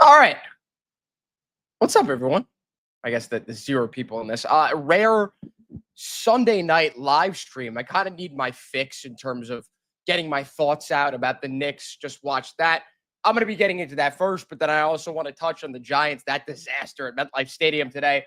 All right. What's up, everyone? I guess that there's zero people in this. Rare Sunday night live stream. I kind of need my fix in terms of getting my thoughts out about the Knicks. Just watch that. I'm going to be getting into that first, but then I also want to touch on the Giants, that disaster at MetLife Stadium today.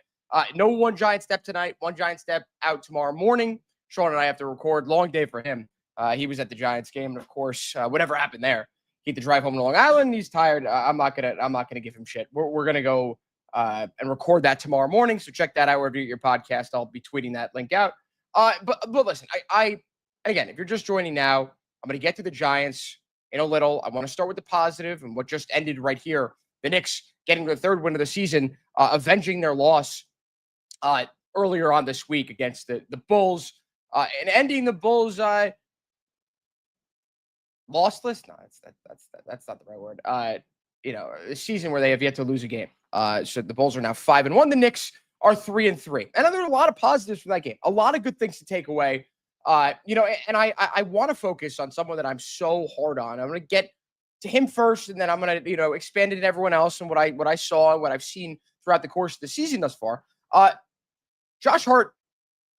No one giant step tonight, one giant step out tomorrow morning. Sean and I have to record. Long day for him. He was at the Giants game, and of course, whatever happened there, he had to drive home to Long Island. He's tired. I'm not gonna give him shit. We're gonna go and record that tomorrow morning. So check that out wherever you get your podcast. I'll be tweeting that link out. But listen, I again, if you're just joining now, I'm gonna get to the Giants in a little. I want to start with the positive and what just ended right here. The Knicks getting their third win of the season, avenging their loss earlier on this week against the Bulls, and ending the Bulls lossless. No, that's not the right word. A season where they have yet to lose a game. So the Bulls are now 5-1. The Knicks are 3-3. And there are a lot of positives from that game. A lot of good things to take away. And I want to focus on someone that I'm so hard on. I'm going to get to him first, and then I'm going to, expand it to everyone else and what I saw and what I've seen throughout the course of the season thus far. Josh Hart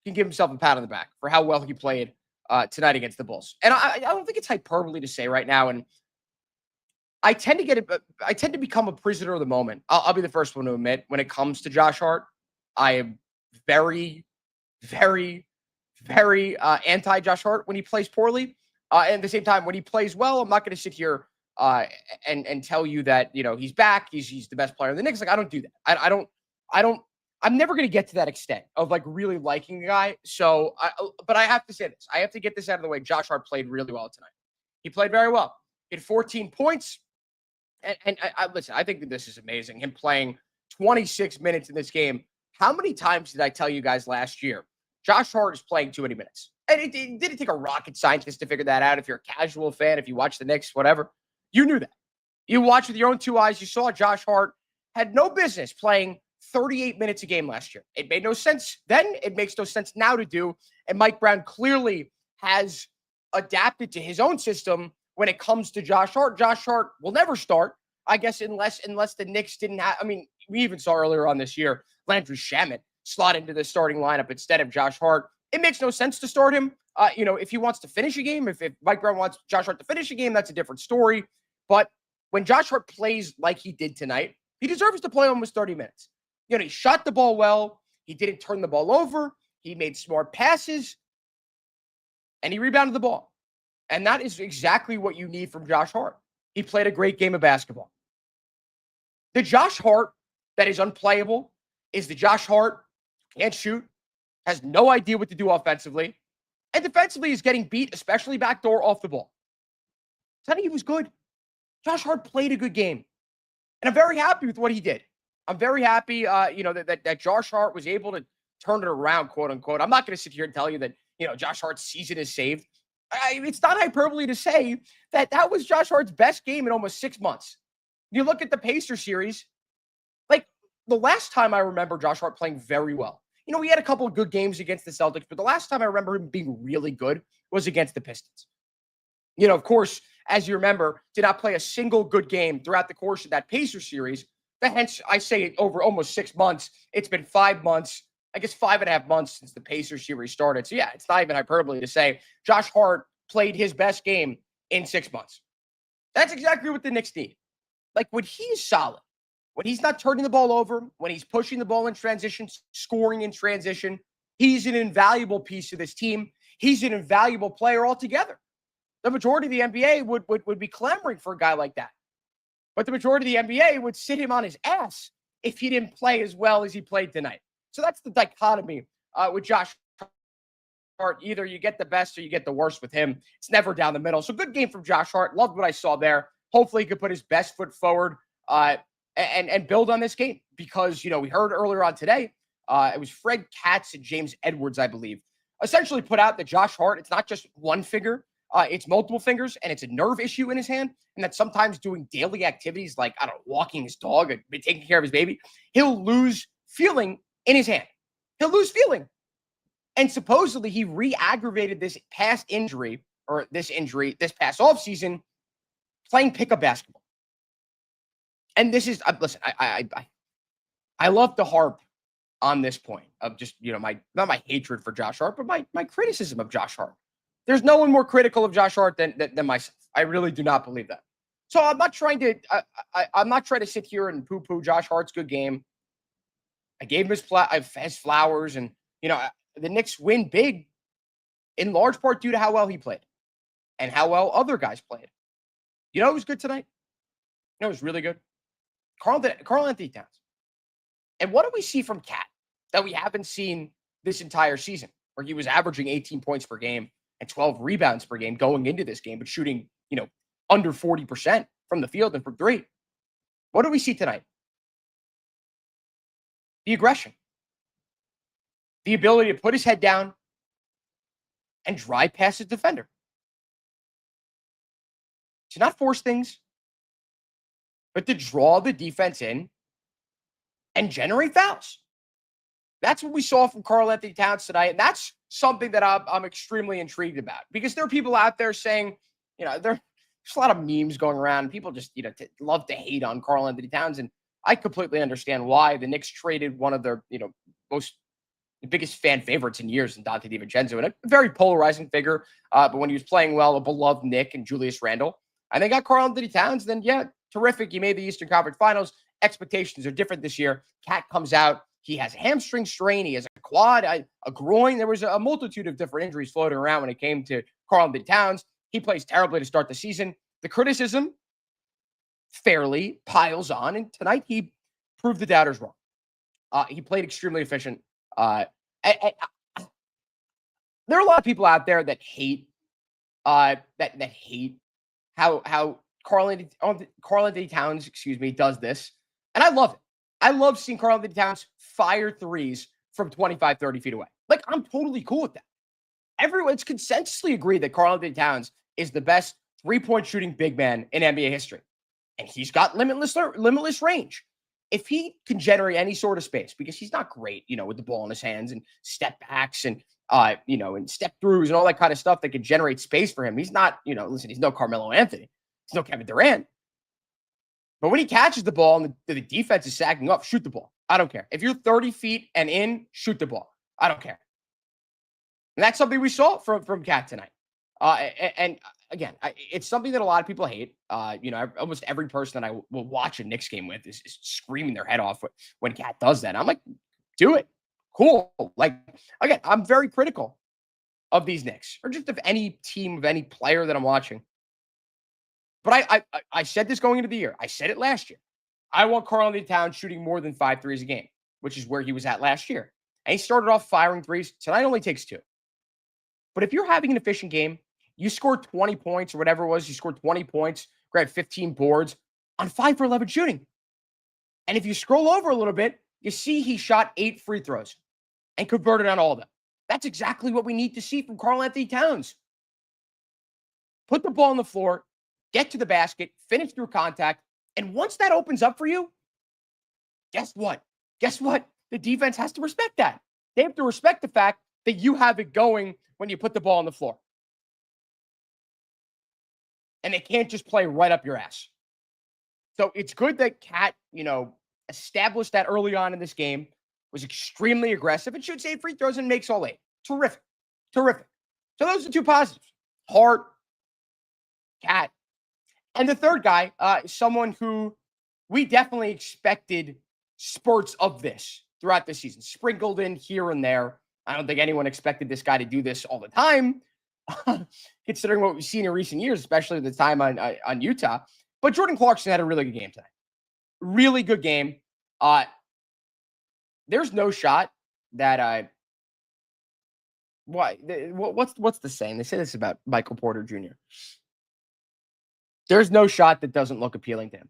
can give himself a pat on the back for how well he played tonight against the Bulls. And I don't think it's hyperbole to say right now, and I tend to become a prisoner of the moment. I'll be the first one to admit when it comes to Josh Hart, I am very, very, very anti Josh Hart when he plays poorly. And at the same time, when he plays well, I'm not going to sit here and tell you that he's back. He's the best player in the Knicks. Like, I don't do that. I'm never going to get to that extent of like really liking a guy. So, but I have to say this. I have to get this out of the way. Josh Hart played really well tonight. He played very well. He had 14 points. And I listen, I think that this is amazing. Him playing 26 minutes in this game. How many times did I tell you guys last year? Josh Hart is playing too many minutes. And it didn't take a rocket scientist to figure that out. If you're a casual fan, if you watch the Knicks, whatever, you knew that. You watched with your own two eyes. You saw Josh Hart had no business playing 38 minutes a game last year. It made no sense then. It makes no sense now to do. And Mike Brown clearly has adapted to his own system when it comes to Josh Hart. Josh Hart will never start, I guess, unless the Knicks didn't have. I mean, we even saw earlier on this year, Landry Shamet slot into the starting lineup instead of Josh Hart. It makes no sense to start him. If he wants to finish a game, if Mike Brown wants Josh Hart to finish a game, that's a different story. But when Josh Hart plays like he did tonight, he deserves to play almost 30 minutes. He shot the ball well. He didn't turn the ball over. He made smart passes. And he rebounded the ball. And that is exactly what you need from Josh Hart. He played a great game of basketball. The Josh Hart that is unplayable is the Josh Hart who can't shoot, has no idea what to do offensively, and defensively is getting beat, especially backdoor off the ball. Tonight he was good. Josh Hart played a good game. And I'm very happy with what he did. I'm very happy, that Josh Hart was able to turn it around, quote unquote. I'm not going to sit here and tell you that, Josh Hart's season is saved. It's not hyperbole to say that was Josh Hart's best game in almost 6 months. You look at the Pacers series, like the last time I remember Josh Hart playing very well. We had a couple of good games against the Celtics, but the last time I remember him being really good was against the Pistons. Of course, as you remember, did not play a single good game throughout the course of that Pacers series. Hence, I say over almost 6 months. It's been 5 months, I guess 5.5 months since the Pacers series started. So, yeah, it's not even hyperbole to say Josh Hart played his best game in 6 months. That's exactly what the Knicks need. Like, when he's solid, when he's not turning the ball over, when he's pushing the ball in transition, scoring in transition, he's an invaluable piece of this team. He's an invaluable player altogether. The majority of the NBA would be clamoring for a guy like that. But the majority of the NBA would sit him on his ass if he didn't play as well as he played tonight. So that's the dichotomy with Josh Hart. Either you get the best or you get the worst with him. It's never down the middle. So good game from Josh Hart. Loved what I saw there. Hopefully he could put his best foot forward and build on this game. Because, we heard earlier on today, it was Fred Katz and James Edwards, I believe, essentially put out that Josh Hart, it's not just one finger. It's multiple fingers, and it's a nerve issue in his hand. And that sometimes doing daily activities like, walking his dog and taking care of his baby, he'll lose feeling in his hand. He'll lose feeling. And supposedly he re-aggravated this past injury this past offseason playing pickup basketball. And this is listen, I love to harp on this point of just, my not my hatred for Josh Hart, but my criticism of Josh Hart. There's no one more critical of Josh Hart than myself. I really do not believe that. So I'm not trying to I'm not trying to sit here and poo-poo Josh Hart's good game. I gave him his flowers, and the Knicks win big in large part due to how well he played and how well other guys played. You know who was good tonight? You know who was really good? Karl-Anthony Towns. And what do we see from Cat that we haven't seen this entire season, where he was averaging 18 points per game and 12 rebounds per game going into this game, but shooting, under 40% from the field and from three? What do we see tonight? The aggression, the ability to put his head down and drive past his defender. To not force things, but to draw the defense in and generate fouls. That's what we saw from Karl-Anthony Towns tonight, and that's something that I'm extremely intrigued about, because there are people out there saying, there's a lot of memes going around, and people just, love to hate on Karl-Anthony Towns, and I completely understand why. The Knicks traded one of their, the biggest fan favorites in years in Dante DiVincenzo, and a very polarizing figure, but when he was playing well, a beloved Knick and Julius Randle, and they got Karl-Anthony Towns, then yeah, terrific. He made the Eastern Conference Finals. Expectations are different this year. Cat comes out. He has a hamstring strain. He has a quad, a groin. There was a multitude of different injuries floating around when it came to Karl-Anthony Towns. He plays terribly to start the season. The criticism fairly piles on, and tonight he proved the doubters wrong. He played extremely efficient. There are a lot of people out there that hate that hate how Karl-Anthony Towns, does this. And I love it. I love seeing Karl-Anthony Towns fire threes from 25, 30 feet away. Like, I'm totally cool with that. Everyone's consensusly agreed that Karl-Anthony Towns is the best three-point shooting big man in NBA history. And he's got limitless range. If he can generate any sort of space, because he's not great, with the ball in his hands and step backs and, and step throughs and all that kind of stuff that can generate space for him. He's not, he's no Carmelo Anthony. He's no Kevin Durant. But when he catches the ball and the defense is sagging up, shoot the ball. I don't care. If you're 30 feet and in, shoot the ball. I don't care. And that's something we saw from Cat tonight. And again, it's something that a lot of people hate. Almost every person that I will watch a Knicks game with is screaming their head off when Cat does that. I'm like, do it. Cool. Like, again, I'm very critical of these Knicks, or just of any team, of any player that I'm watching. But I said this going into the year. I said it last year. I want Karl-Anthony Towns shooting more than 5 threes a game, which is where he was at last year. And he started off firing threes. Tonight only takes 2. But if you're having an efficient game, you scored 20 points or whatever it was. You scored 20 points, grabbed 15 boards on 5 for 11 shooting. And if you scroll over a little bit, you see he shot 8 free throws and converted on all of them. That's exactly what we need to see from Karl-Anthony Towns. Put the ball on the floor, get to the basket, finish through contact, and once that opens up for you, guess what? The defense has to respect that. They have to respect the fact that you have it going when you put the ball on the floor. And they can't just play right up your ass. So it's good that Cat, established that early on in this game, was extremely aggressive and shoots 8 free throws and makes all 8. Terrific. So those are 2 positives. Hart, Cat. And the third guy, someone who we definitely expected spurts of this throughout the season, sprinkled in here and there. I don't think anyone expected this guy to do this all the time, considering what we've seen in recent years, especially the time on Utah. But Jordan Clarkson had a really good game tonight. Really good game. There's no shot that what's the saying? They say this about Michael Porter Jr. There's no shot that doesn't look appealing to him.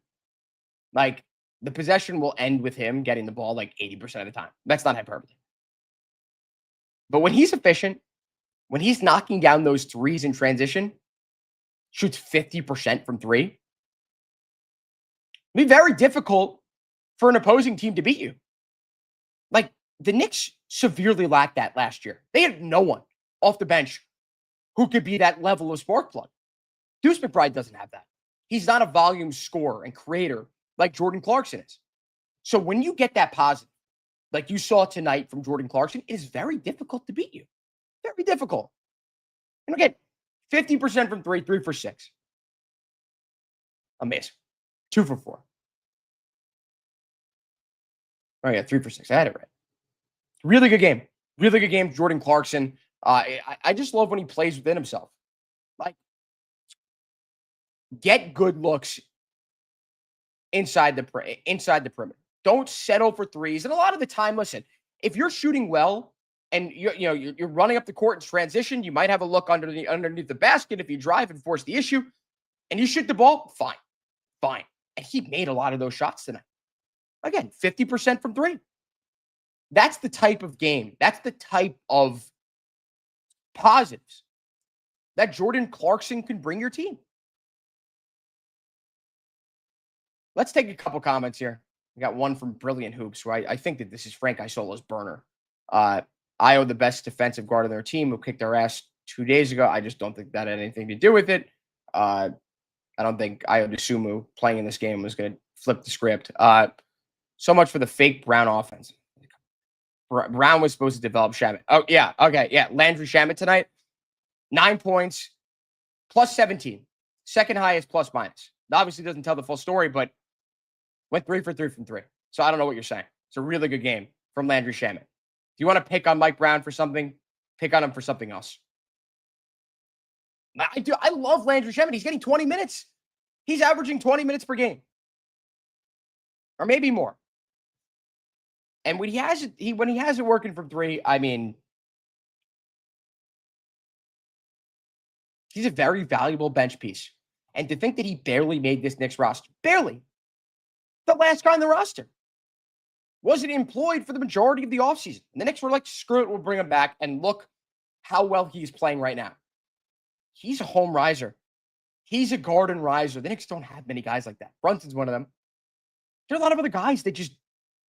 Like, the possession will end with him getting the ball like 80% of the time. That's not hyperbole. But when he's efficient, when he's knocking down those threes in transition, shoots 50% from 3, it'll be very difficult for an opposing team to beat you. Like, the Knicks severely lacked that last year. They had no one off the bench who could be that level of spark plug. Deuce McBride doesn't have that. He's not a volume scorer and creator like Jordan Clarkson is. So when you get that positive, like you saw tonight from Jordan Clarkson, it is very difficult to beat you. Very difficult. And again, 50% from three, 3 for 6. Amazing. 2 for 4. Oh, yeah, 3 for 6. I had it right. Really good game. Really good game, Jordan Clarkson. I just love when he plays within himself. Like, get good looks inside the perimeter. Don't settle for threes. And a lot of the time, listen, if you're shooting well and you're running up the court in transition, you might have a look underneath the basket if you drive and force the issue, and you shoot the ball. Fine. And he made a lot of those shots tonight. Again, 50% from three. That's the type of game. That's the type of positives that Jordan Clarkson can bring your team. Let's take a couple comments here. We got one from Brilliant Hoops, where I think that this is Frank Isola's burner. Io, the best defensive guard on their team, who kicked their ass 2 days ago. I just don't think that had anything to do with it. I don't think Io DeSumo playing in this game was going to flip the script. So much for the fake Brown offense. Brown was supposed to develop Shamet. Oh, yeah. Okay. Yeah. Landry Shamet tonight, 9 points, plus 17. Second highest plus minus. Obviously doesn't tell the full story, but went 3 for 3 from 3. So I don't know what you're saying. It's a really good game from Landry Shamet. If you want to pick on Mike Brown for something, pick on him for something else. I do. I love Landry Shamet. He's getting 20 minutes. He's averaging 20 minutes per game. Or maybe more. And when he has it working from 3, I mean, he's a very valuable bench piece. And to think that he barely made this Knicks roster, barely, the last guy on the roster, wasn't employed for the majority of the offseason. And the Knicks were like, screw it, we'll bring him back. And look how well he's playing right now. He's a home riser. He's a garden riser. The Knicks don't have many guys like that. Brunson's one of them. There are a lot of other guys that just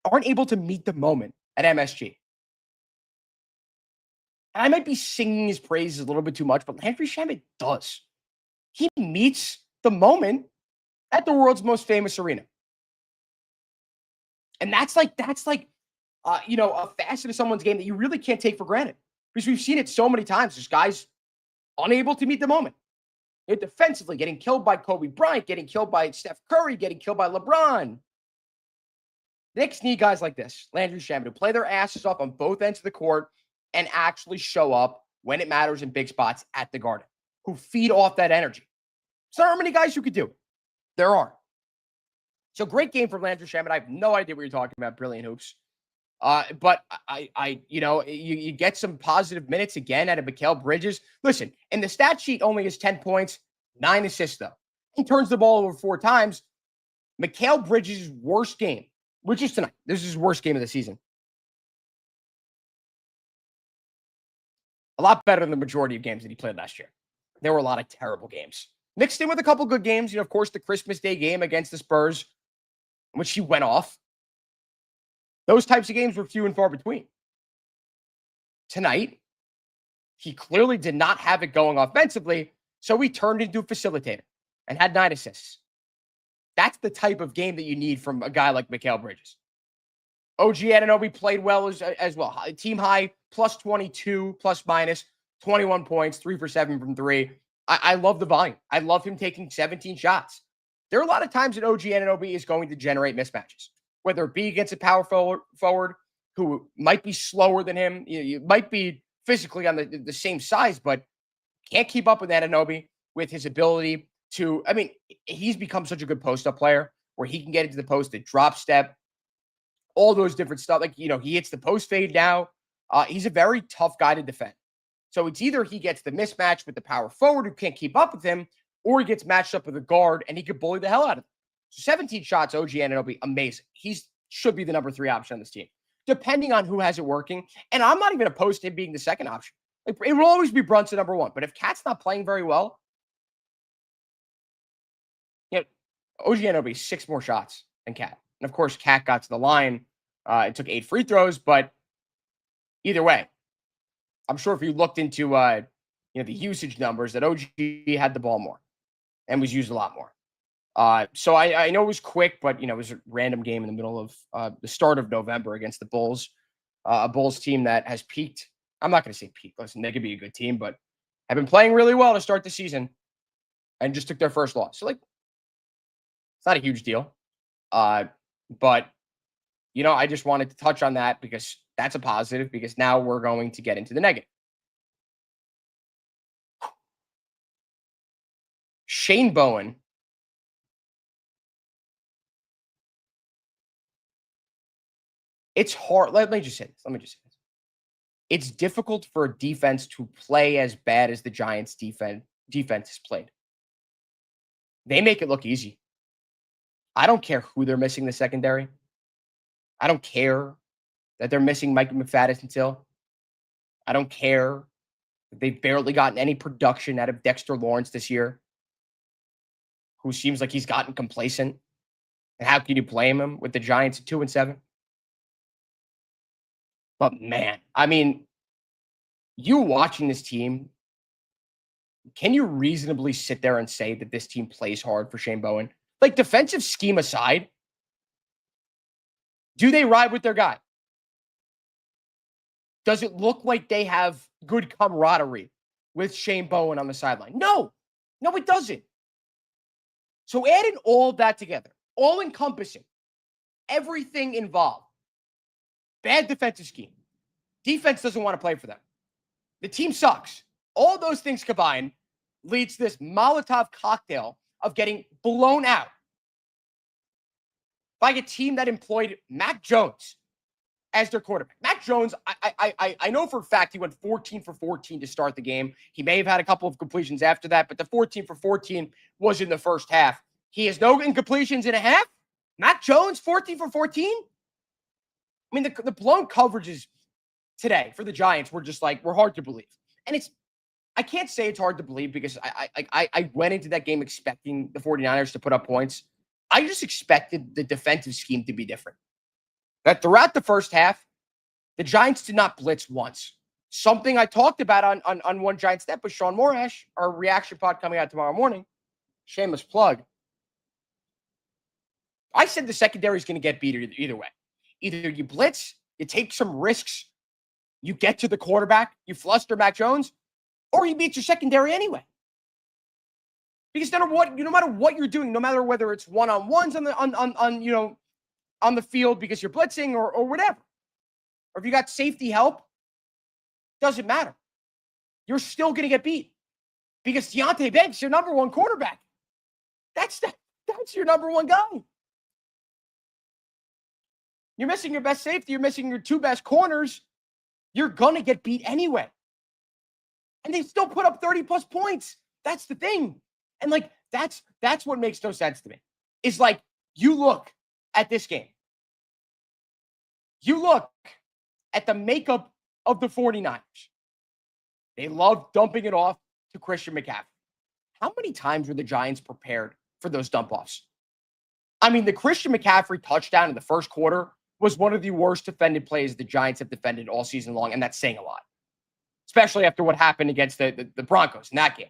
aren't able to meet the moment at MSG. And I might be singing his praises a little bit too much, but Landry Shamet does. He meets the moment at the world's most famous arena. And that's like a facet of someone's game that you really can't take for granted, because we've seen it so many times. There's guys unable to meet the moment. Defensively, getting killed by Kobe Bryant, getting killed by Steph Curry, getting killed by LeBron. The Knicks need guys like this, Landry Shamet, who play their asses off on both ends of the court and actually show up when it matters in big spots at the Garden, who feed off that energy. So there are many guys who could do it. There are. So great game from Landry Shamet. I have no idea what you're talking about, Brilliant Hoops. But you get some positive minutes again out of Mikal Bridges. Listen, and the stat sheet only is 10 points, 9 assists, though. He turns the ball over 4 times. Mikal Bridges' worst game, which is tonight. This is his worst game of the season. A lot better than the majority of games that he played last year. There were a lot of terrible games. Mixed in with a couple good games. Of course, the Christmas Day game against the Spurs, in which he went off. Those types of games were few and far between. Tonight, he clearly did not have it going offensively, so he turned into a facilitator and had 9 assists. That's the type of game that you need from a guy like Mikal Bridges. OG Anunoby played well as well. Team high, plus 22, plus minus, 21 points, 3 for 7 from 3. I love the volume. I love him taking 17 shots. There are a lot of times that OG Anunoby is going to generate mismatches, whether it be against a power forward who might be slower than him. You might be physically on the same size, but can't keep up with Anunoby with his ability to, he's become such a good post-up player where he can get into the post, the drop step, all those different stuff. He hits the post fade now. He's a very tough guy to defend. So it's either he gets the mismatch with the power forward who can't keep up with him, or he gets matched up with a guard and he could bully the hell out of him. So 17 shots, OG Anunoby, amazing. He should be the number 3 option on this team, depending on who has it working. And I'm not even opposed to him being the second option. It will always be Brunson number 1. But if Cat's not playing very well, OG Anunoby 6 more shots than Cat. And of course, Cat got to the line. It took 8 free throws, but either way, I'm sure if you looked into the usage numbers, that OG had the ball more and was used a lot more. So I know it was quick, but it was a random game in the middle of the start of November against the Bulls, a Bulls team that has peaked. I'm not going to say peak. Listen, they could be a good team, but have been playing really well to start the season and just took their first loss. So, it's not a huge deal. But, I just wanted to touch on that because that's a positive, because now we're going to get into the negative. Shane Bowen. It's hard. Let me just say this. It's difficult for a defense to play as bad as the Giants defense has played. They make it look easy. I don't care who they're missing the secondary. I don't care that they're missing Mike McFadden until. I don't care that they've barely gotten any production out of Dexter Lawrence this year, who seems like he's gotten complacent. And how can you blame him with the Giants at 2-7? But man, you watching this team, can you reasonably sit there and say that this team plays hard for Shane Bowen? Defensive scheme aside, do they ride with their guy? Does it look like they have good camaraderie with Shane Bowen on the sideline? No, it doesn't. So adding all of that together, all encompassing, everything involved, bad defensive scheme, defense doesn't want to play for them, the team sucks. All those things combined leads to this Molotov cocktail of getting blown out by a team that employed Mac Jones as their quarterback. Mac Jones, I know for a fact he went 14 for 14 to start the game. He may have had a couple of completions after that, but the 14 for 14 was in the first half. He has no incompletions in a half. Mac Jones, 14 for 14? The blown coverages today for the Giants were just were hard to believe. And I can't say it's hard to believe because I went into that game expecting the 49ers to put up points. I just expected the defensive scheme to be different. That throughout the first half, the Giants did not blitz once. Something I talked about on One Giant Step with Sean Morash, our reaction pod coming out tomorrow morning. Shameless plug. I said the secondary is going to get beat either way. Either you blitz, you take some risks, you get to the quarterback, you fluster Mac Jones, or he beats your secondary anyway. Because no matter what you're doing, no matter whether it's one-on-ones on the field because you're blitzing or whatever, or if you got safety help, doesn't matter. You're still going to get beat because Deontay Banks, your number one quarterback. That's your number one guy. You're missing your best safety. You're missing your two best corners. You're going to get beat anyway. And they still put up 30-plus points. That's the thing. And, that's what makes no sense to me. Is, you look at this game. You look at the makeup of the 49ers. They love dumping it off to Christian McCaffrey. How many times were the Giants prepared for those dump-offs? The Christian McCaffrey touchdown in the first quarter was one of the worst defended plays the Giants have defended all season long, and that's saying a lot, especially after what happened against the Broncos in that game.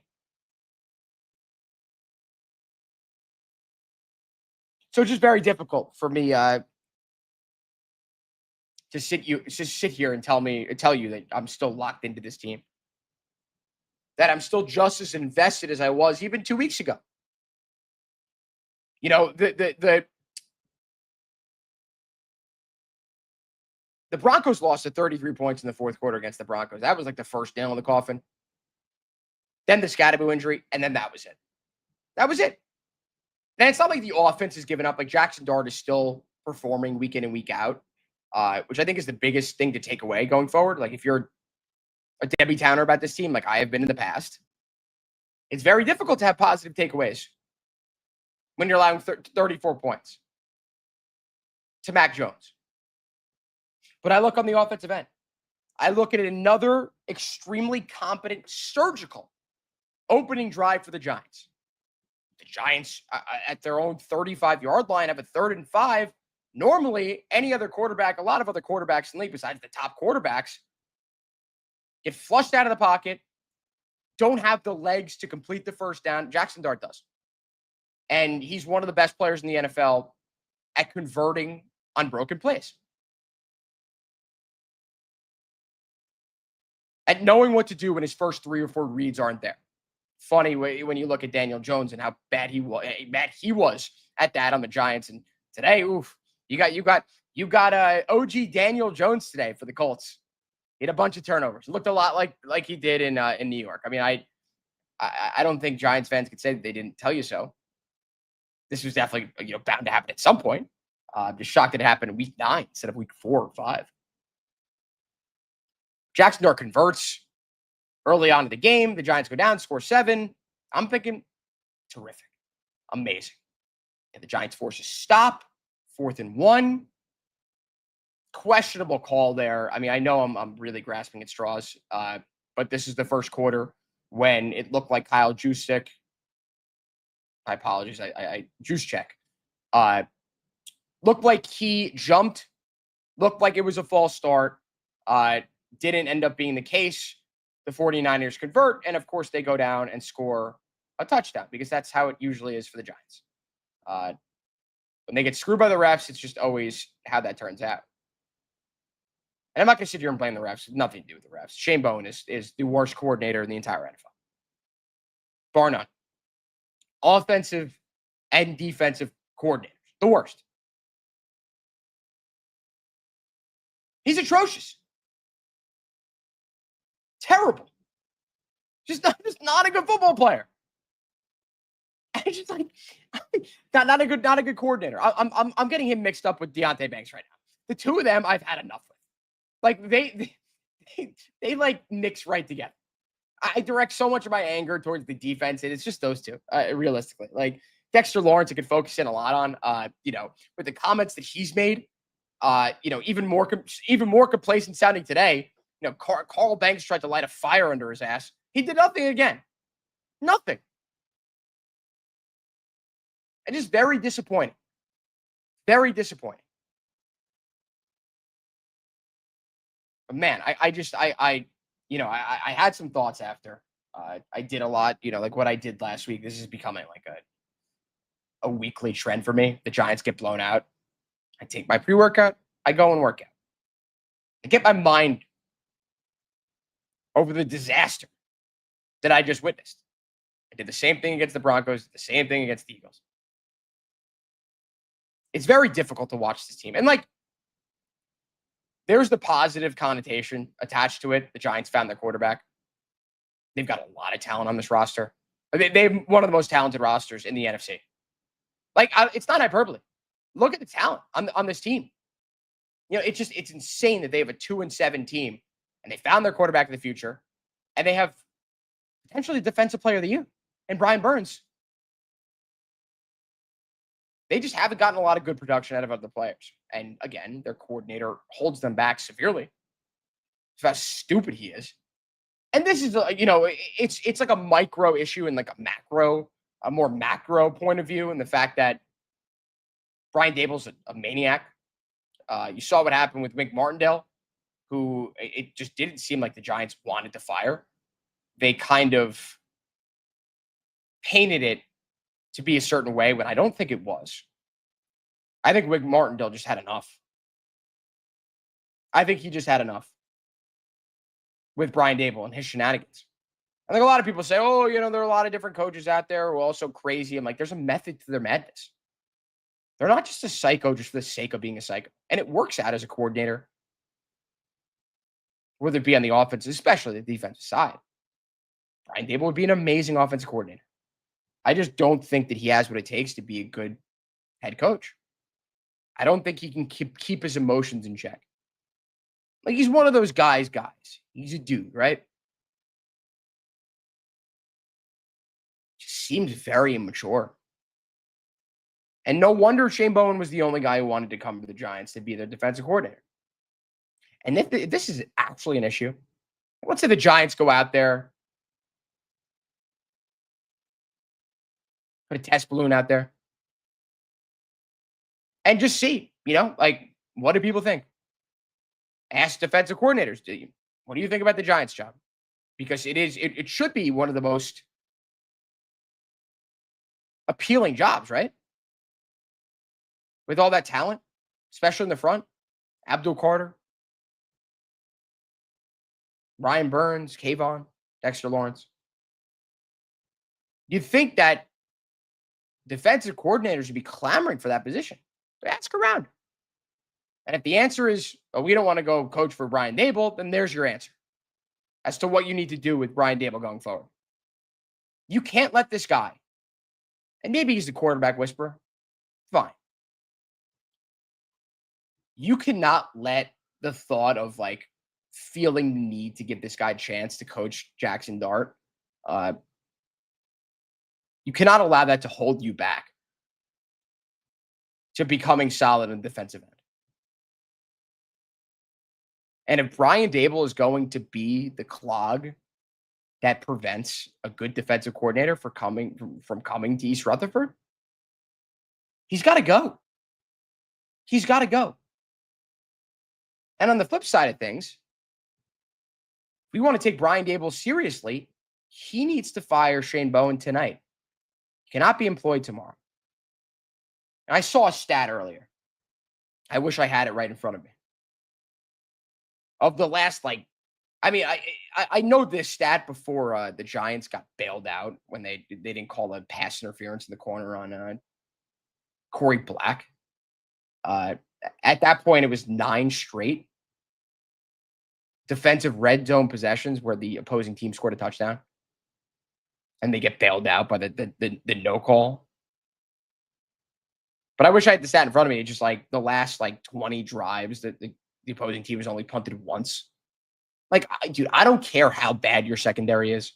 So it's just very difficult for me to sit here and tell you that I'm still locked into this team, that I'm still just as invested as I was even 2 weeks ago. The Broncos lost at 33 points in the fourth quarter against the Broncos. That was the first nail in the coffin. Then the Scatterbo injury, and then that was it. That was it. And it's not like the offense has given up. Jackson Dart is still performing week in and week out, which I think is the biggest thing to take away going forward. If you're a Debbie Towner about this team, like I have been in the past, it's very difficult to have positive takeaways when you're allowing 34 points to Mac Jones. But I look on the offensive end. I look at another extremely competent, surgical opening drive for the Giants. The Giants, at their own 35-yard line, have a 3rd and 5. Normally, any other quarterback, a lot of other quarterbacks in the league, besides the top quarterbacks, get flushed out of the pocket, don't have the legs to complete the first down. Jackson Dart does. And he's one of the best players in the NFL at converting on broken plays, at knowing what to do when his first 3 or 4 reads aren't there. Funny when you look at Daniel Jones and how bad he was at that on the Giants. And today, oof, you got OG Daniel Jones today for the Colts. He had a bunch of turnovers. It looked a lot like he did in New York. I mean, I don't think Giants fans could say that they didn't tell you so. This was definitely bound to happen at some point. I'm just shocked it happened in week 9 instead of week 4 or 5. Jackson Dart converts early on in the game. The Giants go down, score 7. I'm thinking, terrific, amazing. And the Giants force a stop, 4th and 1. Questionable call there. I mean, I know I'm really grasping at straws, but this is the first quarter when it looked like Kyle Juszczyk. I apologize. I Juszczyk. Looked like he jumped. Looked like it was a false start. Didn't end up being the case. The 49ers convert, and of course they go down and score a touchdown because that's how it usually is for the Giants. When they get screwed by the refs, it's just always how that turns out. And I'm not going to sit here and blame the refs. Nothing to do with the refs. Shane Bowen is the worst coordinator in the entire NFL. Bar none. Offensive and defensive coordinators. The worst. He's atrocious. Terrible. Just not a good football player. It's just like not a good coordinator. I'm getting him mixed up with Deonte Banks right now. The two of them I've had enough with. Like they like mix right together. I direct so much of my anger towards the defense, and it's just those two. Realistically, like Dexter Lawrence, I could focus in a lot on. With the comments that he's made, even more complacent sounding today. Carl Banks tried to light a fire under his ass. He did nothing again. Nothing. And just very disappointing. Very disappointing. But man, I had some thoughts after. I did a lot, like what I did last week. This is becoming like a weekly trend for me. The Giants get blown out. I take my pre-workout. I go and work out. I get my mind over the disaster that I just witnessed. I did the same thing against the Broncos, the same thing against the Eagles. It's very difficult to watch this team. And there's the positive connotation attached to it. The Giants found their quarterback. They've got a lot of talent on this roster. They have one of the most talented rosters in the NFC. It's not hyperbole. Look at the talent on this team. It's insane that they have a 2-7 team, and they found their quarterback of the future, and they have potentially defensive player of the year and Brian Burns. They just haven't gotten a lot of good production out of other players. And again, their coordinator holds them back severely. It's how stupid he is. And this is, it's like a micro issue and like a more macro point of view, and the fact that Brian Dable's a maniac. You saw what happened with Mick Martindale, who it just didn't seem like the Giants wanted to fire. They kind of painted it to be a certain way when I don't think it was. I think Mick Martindale just had enough. I think he just had enough with Brian Dable and his shenanigans. I think a lot of people say, oh, there are a lot of different coaches out there who are also crazy. I'm like, there's a method to their madness. They're not just a psycho just for the sake of being a psycho. And it works out as a coordinator, whether it be on the offense, especially the defensive side. Brian Dable would be an amazing offensive coordinator. I just don't think that he has what it takes to be a good head coach. I don't think he can keep his emotions in check. Like, he's one of those guys. He's a dude, right? Just seems very immature. And no wonder Shane Bowen was the only guy who wanted to come to the Giants to be their defensive coordinator. And if this is actually an issue, let's say the Giants go out there, put a test balloon out there, and just see, what do people think? Ask defensive coordinators, what do you think about the Giants job? Because it should be one of the most appealing jobs, right? With all that talent, especially in the front. Abdul Carter, Ryan Burns, Kayvon, Dexter Lawrence. You'd think that defensive coordinators would be clamoring for that position. But ask around. And if the answer is, oh, we don't want to go coach for Brian Dable, then there's your answer as to what you need to do with Brian Dable going forward. You can't let this guy, and maybe he's the quarterback whisperer, fine. You cannot let the thought of like feeling the need to give this guy a chance to coach Jackson Dart, you cannot allow that to hold you back to becoming solid in the defensive end. And if Brian Dable is going to be the clog that prevents a good defensive coordinator from coming to East Rutherford, he's got to go. He's got to go. And on the flip side of things, if we want to take Brian Dable seriously, he needs to fire Shane Bowen tonight. He cannot be employed tomorrow. And I saw a stat earlier. I wish I had it right in front of me. Of the last, I know this stat before the Giants got bailed out when they didn't call a pass interference in the corner on Corey Black. At that point, it was 9 straight defensive red zone possessions where the opposing team scored a touchdown, and they get bailed out by the no call. But I wish I had the stat in front of me. It's just like the last 20 drives that the opposing team has only punted once. Dude, I don't care how bad your secondary is.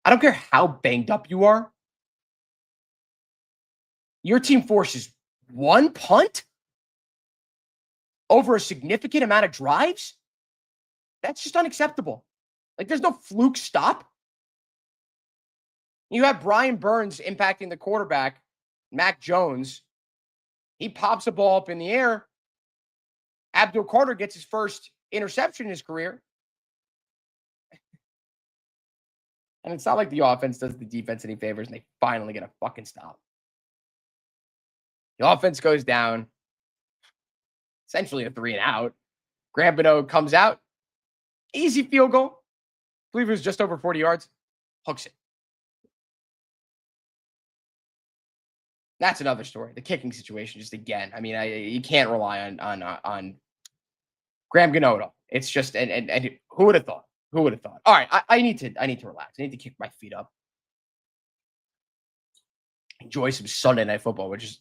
I don't care how banged up you are. Your team forces one punt over a significant amount of drives. That's just unacceptable. There's no fluke stop. You have Brian Burns impacting the quarterback, Mac Jones. He pops a ball up in the air. Abdul Carter gets his first interception in his career. And it's not like the offense does the defense any favors and they finally get a fucking stop. The offense goes down. Essentially a 3-and-out. Graham Beno comes out. Easy field goal. I believe it was just over 40 yards. Hooks it. That's another story. The kicking situation, just again. I mean, you can't rely on Graham Gano. It's just and who would have thought? Who would have thought? All right, I need to relax. I need to kick my feet up. Enjoy some Sunday Night Football, which is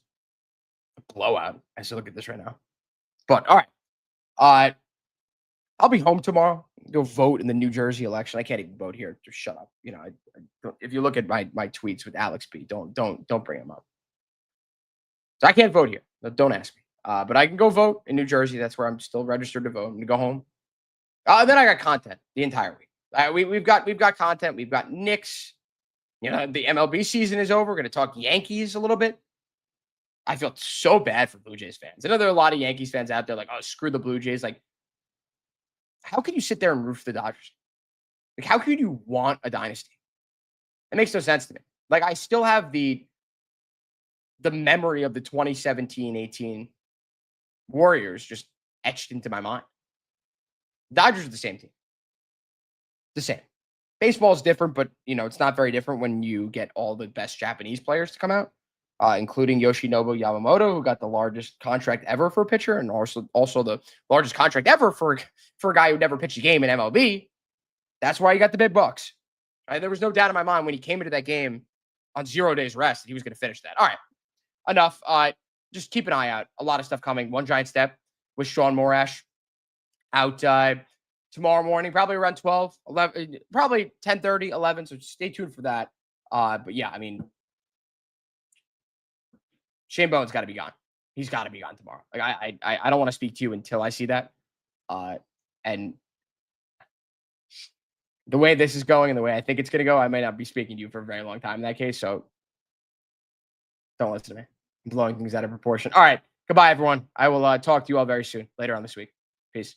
a blowout. I still look at this right now. But all right, I'll be home tomorrow. Go vote in the New Jersey election. I can't even vote here. Just shut up. You know, if you look at my tweets with Alex B, don't bring him up. So I can't vote here. Don't ask me. But I can go vote in New Jersey. That's where I'm still registered to vote. I'm gonna go home. Then I got content the entire week. We've got content. We've got Knicks. You know, the MLB season is over. We're gonna talk Yankees a little bit. I feel so bad for Blue Jays fans. I know there are a lot of Yankees fans out there like, oh, screw the Blue Jays. Like, how can you sit there and root for the Dodgers? Like, how could you want a dynasty? It makes no sense to me. Like, I still have the memory of the 2017-18 Warriors just etched into my mind. Dodgers are the same team. The same. Baseball is different, but, you know, it's not very different when you get all the best Japanese players to come out, including Yoshinobu Yamamoto, who got the largest contract ever for a pitcher and also the largest contract ever for a guy who never pitched a game in MLB. That's why he got the big bucks. Right? There was no doubt in my mind when he came into that game on 0 days rest that he was going to finish that. All right. Enough. Just keep an eye out. A lot of stuff coming. One giant step with Sean Morash out tomorrow morning, probably around 12, 11, probably 10:30, 11. So stay tuned for that. But yeah, I mean, Shane Bowen's got to be gone. He's got to be gone tomorrow. Like I don't want to speak to you until I see that. And the way this is going and the way I think it's going to go, I might not be speaking to you for a very long time in that case. So don't listen to me. I'm blowing things out of proportion. All right. Goodbye, everyone. I will talk to you all very soon later on this week. Peace.